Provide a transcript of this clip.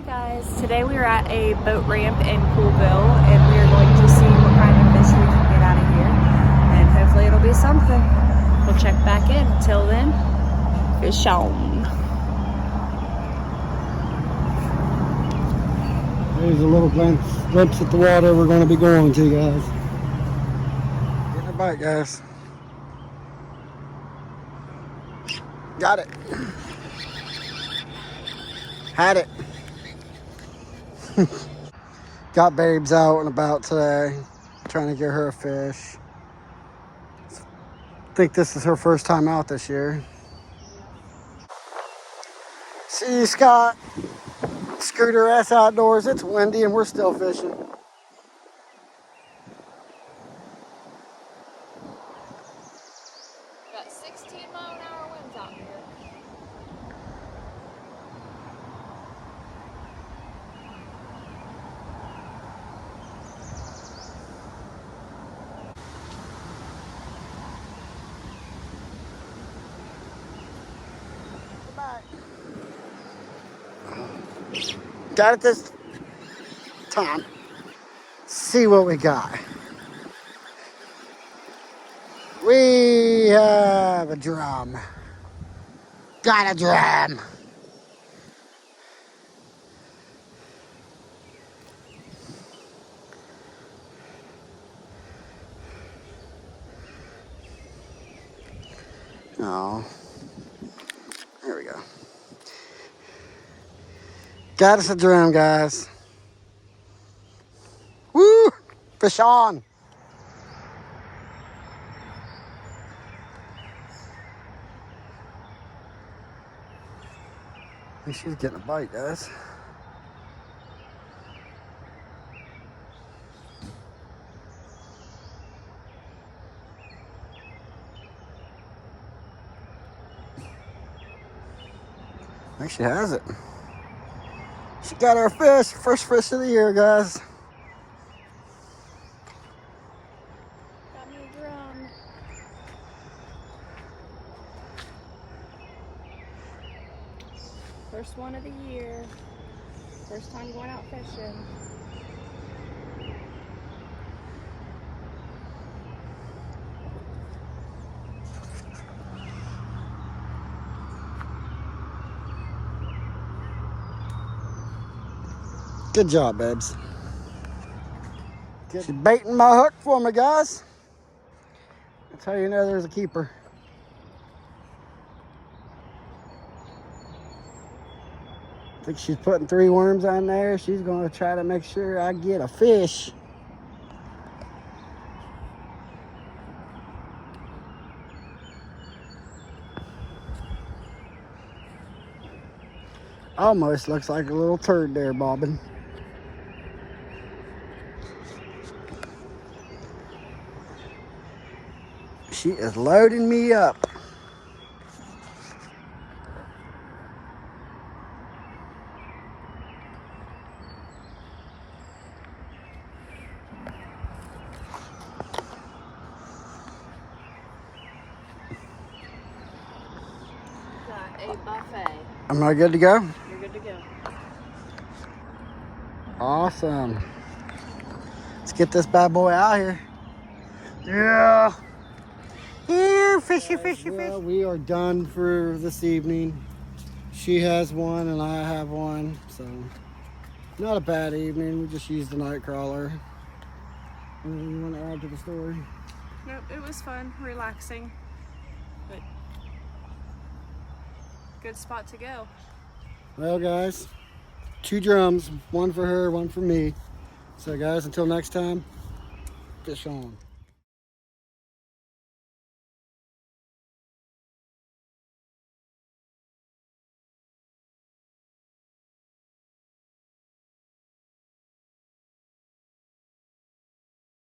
Guys, today we are at a boat ramp in Poolville and we are going to see what kind of fish we can get out of here, and hopefully it'll be something. We'll check back in. Till then, fish on. There's a little glimpse at the water we're going to be going to, guys. Getting a bite, guys. Got it. Had it. Got Babes out and about today, trying to get her a fish. I think this is her first time out this year. See you, Scott. Scooter S Outdoors. It's windy and we're still fishing. Got 16-mile-an-hour winds out here. Got it this time. See what we got. We have a drum. Got a drum. Oh, there we go. Got us a drum, guys. Woo! Fish on. I think she's getting a bite, guys. I think she has it. She got our fish, first fish of the year, guys. Got me a drum. First one of the year. First time going out fishing. Good job, Babes. She's baiting my hook for me, guys. That's how you know there's a keeper. I think she's putting 3 worms on there. She's going to try to make sure I get a fish. Almost looks like a little turd there, bobbing. She is loading me up. Got a buffet. Am I good to go? You're good to go. Awesome. Let's get this bad boy out here. Yeah. Here, fishy, fishy, fish. We are done for this evening. She has one and I have one, so not a bad evening. We just used the night crawler. Anything you want to add to the story? Nope, it was fun, relaxing, but good spot to go. Well, guys, 2 drums, one for her, one for me. So, guys, until next time, fish on.